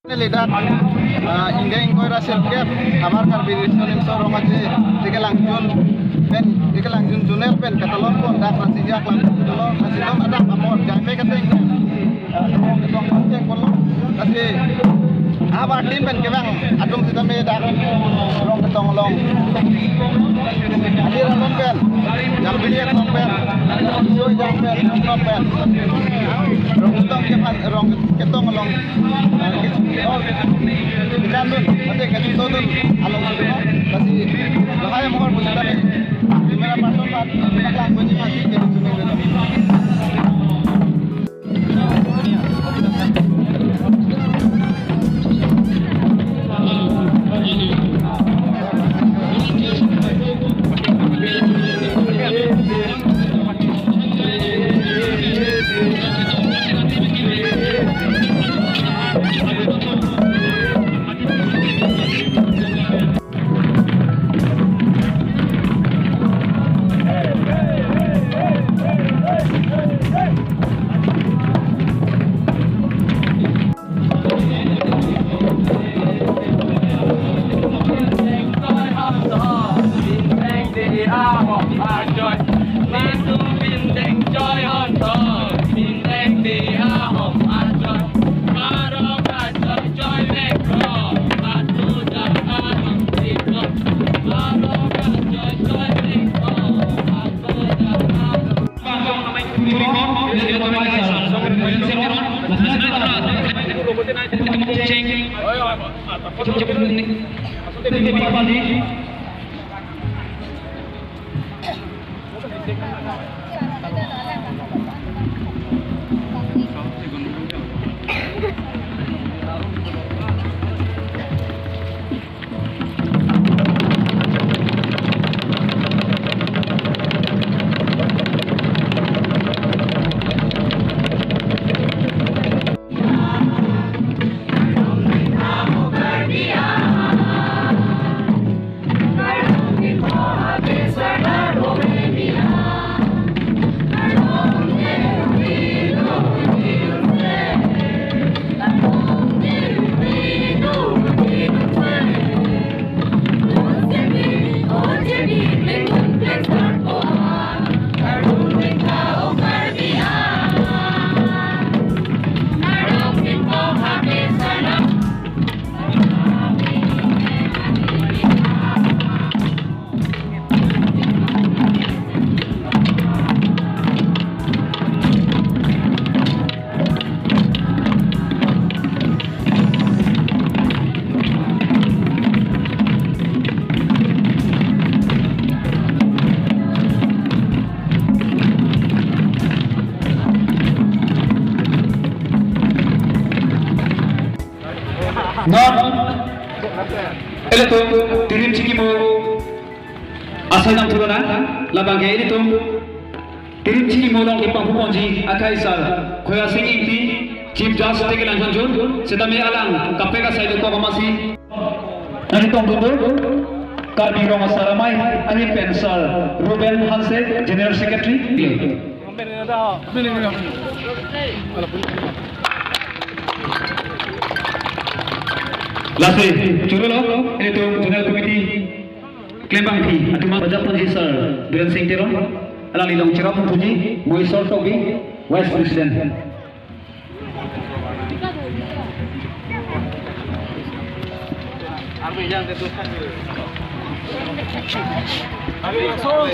Lihat hingga ingkoi rasil kep amar karbirisyon yang sorong aja tiga langjun junel pen katalon pun dak nasi jak langjun dulu nasi dom ada amor jampe kateng ketong panceng pun nasi abar tim pen kebang adung kita me dak rong ketong long adir long pen jam biliat long pen joy jam pen long pen rong ketong long Jangan nanti kasih tahu dulu alung semua kasih bahaya mohon buat kami kamera pasang pak belakang bunyi mati jadi sungai dulu. Itu tirim ciki mo asal nam turuna labang ini tu tirim ciki mo long ipang puponji akai sal koya singing ti chief judge teke lanjun jun sedami alang kapeka saidu ko kamasi nani tong dundu karbi rong saramai ani pensal Ruben Hansen general secretary Lastly, Churolo, itu General Committee Klembang Fi, Atuma Bajapun Hisar, Biren Singh Terong, Alali Long Cerapun Puji, Moisol Tobi, Vice President. Arbi yang tertuliskan. Arbi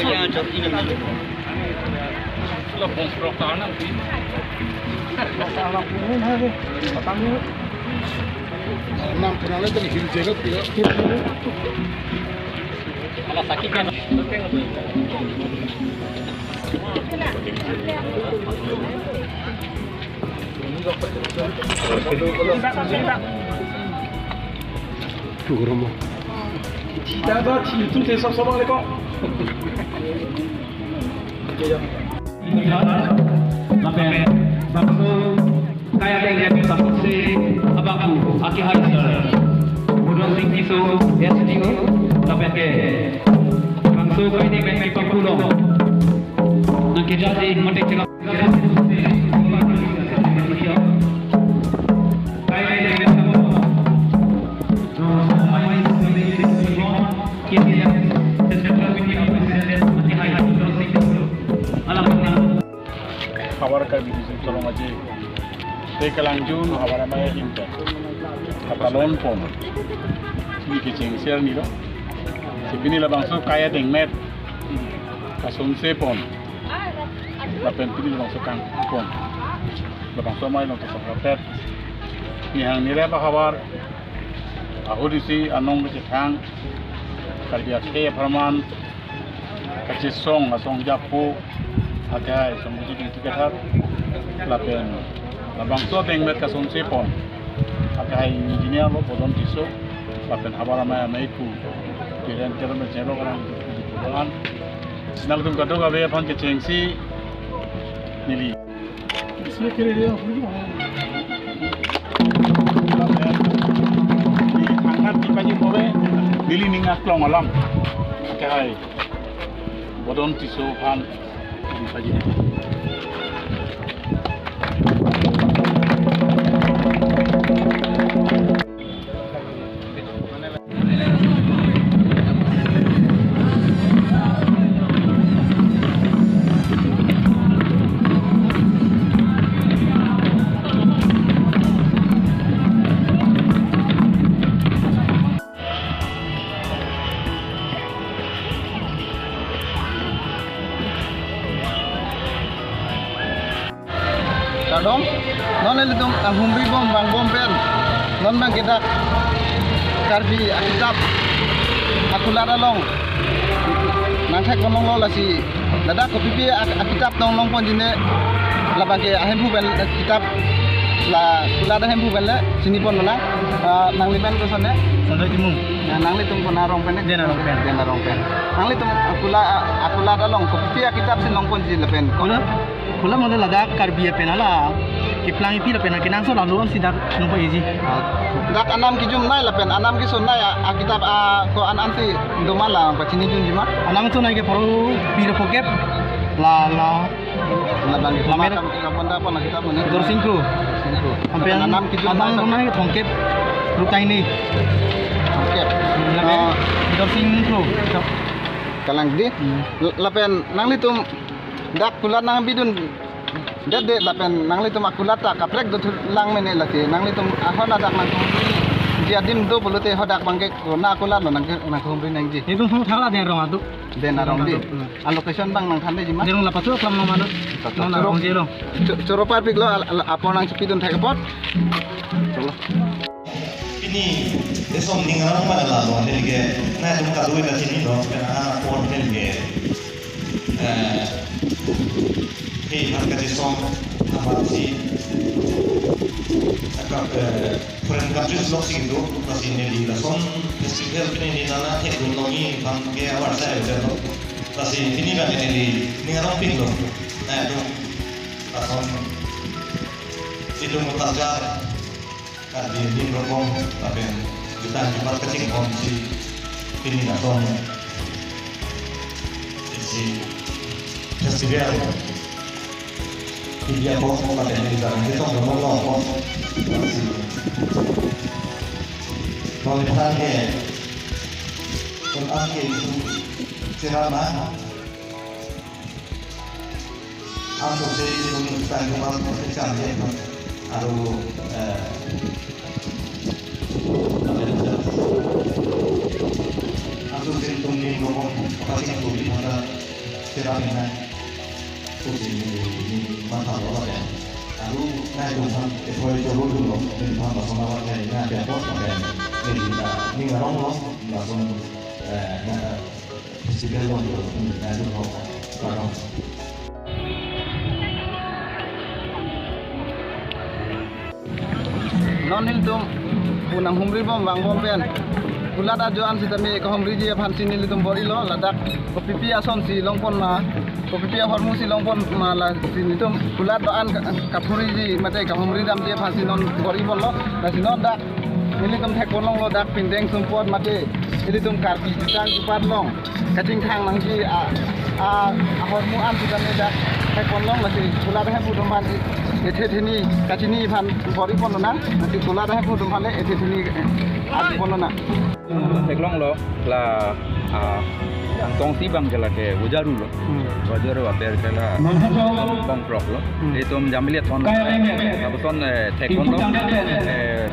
yang tertuliskan. Lepas perkanan sih. Perkanan pun ada. Perkanan. Nam kenalnya tadi hidup jagat tidak. Malah sakit kan. Tuh rumah. Tidak ada itu desa sama lekok. Sampai bangsa kaya dengan saksi abangku aki harisar mudon sing tiso SDO sampai ke bangsa kaya dengan pangkulong nak jadi mati celak kaya dengan Teka langjun habara maya himpe. Katalon pon. Sini kecing siar ni lo. Sini labang so kaya dengmet. Kasum sepon. Lapen pini labang so kang pon. Labang so mai long kesok rapet. Ni hang ni reba kabar. Aku disi anong becetang. Kerja kaya perman. Kecil song asong japu. Akai song jadi tiga lapen labang so dengmet kasum sepon. Akai engineer lo bodon tiso. Lapen habara maya maiku. Kiran kiran macam lo kan bulan. Sinal tum kado kabe pan kecing si nili. Isme kiri dia hangat di pagi kobe nili ningat klong alam. Akai bodon tiso pan di pagi ni. Kadong, non itu humbi bom bang bom pen, non bang kita karbi akitab, aku lara long, nanti konon lo lasi, nada kopi pi akitab tong long pon jine, labang ke hembu pen kitab, la kulara hembu pen le, sini pon mana, nang lipen tu sana, Sampai timung. nang litung pon arong pen, Dia narong pen. nang litung aku lara long, kopi pi akitab sin long pon jine pen, Kula model ada karbi penala. Kiplang ipi pena kenang so lalu on sidak numpa easy. dak anam ki jum nai lapen anam ki sun nai akitab ko an si domala pachini jum jima Anang tu naik ke paru pira pokep la labang Lamera. kapanda pon akitab mun dor singkro. Sampai anam ki jum nai anang naik tongkep rukai ni. oke Lamen dor singkro. kalang di lapen nang litum dak kulat nang bidun dede lapen nang litum akulat ta kaprek do lang mene lati nang litum ahona dak nang dia dim do bolute hodak bangke na akulat no nang humri nang ji Itu semua salah dia orang atu. den arong di allocation bang nang khande jima Dia orang lapas tu kelam nama tu. Nona orang jelo. Coro parpik lo apon nang sepidun thek pot. Ini esom ningarang mana lah loh helige, nah itu kadui kat sini loh, karena pon helige, hei harga esom apa sih, agak foreign countries loh sih itu masih ini lah, som festival ini nana teknologi bangke awal saya udah loh, masih ini kan ini ningarang pin loh, nah itu som itu mutajar. Di Rokong, tapi kita cepat kecing si ini datang si festival dia pun pada yang di dalam itu ngomong pun kalau misalnya pun angke itu ceramah untuk saya itu kita kemarin percaya aduh aku sering tungguin ngomong pasti aku di mana ceramahnya aku ini mantap banget ya aku naik rumah ekor jauh dulu di mana sama warga ini ada apa kan ini ngarong loh langsung nada festival loh nada loh ngarong Non hiltum unang humri bom bang bom pen. Kulat ajoan si tami ko humri je phan sini litum bori lo ladak ko pipi ason si longpon ma ko pipi hormu si longpon ma la sini tum kulat doan kapuri ji mate ka humri dam je phan sinon bori bol lo la sinon dak ini tum thek bolong lo dak pindeng sumpot mate ini tum karpi jitang jipat long kacing thang nang ji hormu an si tami dak thek bolong la si kulat he budom ban Ethethini kacini phan bori pon na nanti kulat he budom phale ethethini adi pon na Teklong lo là tong si bang kala ke wajaru lo wajaru aper kala bong prok lo itu menjamil ton abu ton tekon lo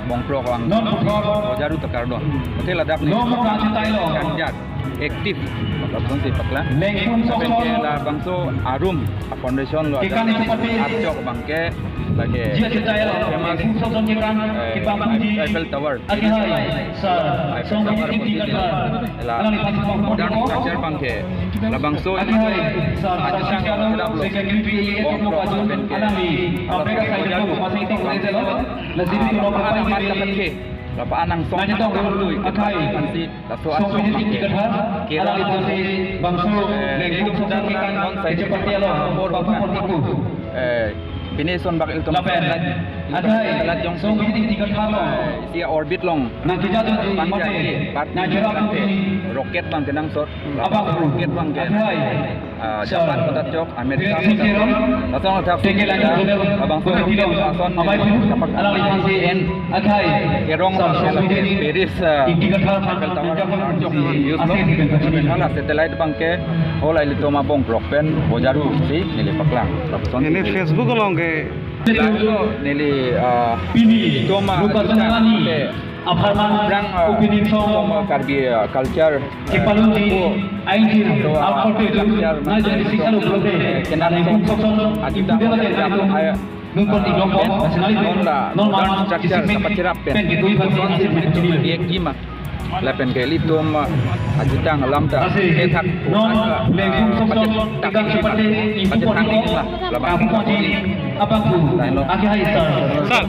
bong prok ang wajaru tekar do hotel adak ni kanjak aktif abu si pakla kala bangso arum foundation lo arjok bangke lagi Eiffel Tower modern structure bangke la bangso ajang tidak lo bongkro benke lapa anang song dulu nanti tato asong kira bangso non saya seperti Pineson bakal itu alat yang dia orbit long roket bang kenang sort roket bang Japan pada cok Amerika datang ada abang tu son en kerong Paris kalau satellite bang ke oleh itu mah bong roken bojaru si nilai paklang ini Facebook long ke lalu nili toma Aparman opinion from karbi culture Kepalungi Aingin Alporte Najari Sikalo Prote Kenal Sokson Agita Nungkon Iglokon non structure dapat cerap pen dia kima lapen ke litum ajutang alam ta ketak takang seperti ibu lah labang abang tu aki hai sir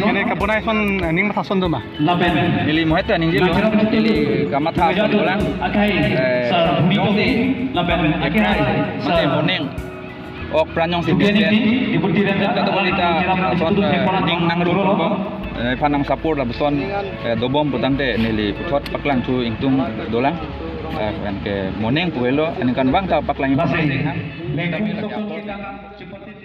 kene kabunai son ning matason do ma nili moheta ning jilo nili kamatha ulang akai sir miti lapen aki hai mate boneng ok pranyong si dibutiran kata wanita son ning nang rupo panang sapur la beson dobom putante nili putot paklang tu ingtung dolang kan ke moneng puelo anikan bang ta paklang Lengkung sokong kita seperti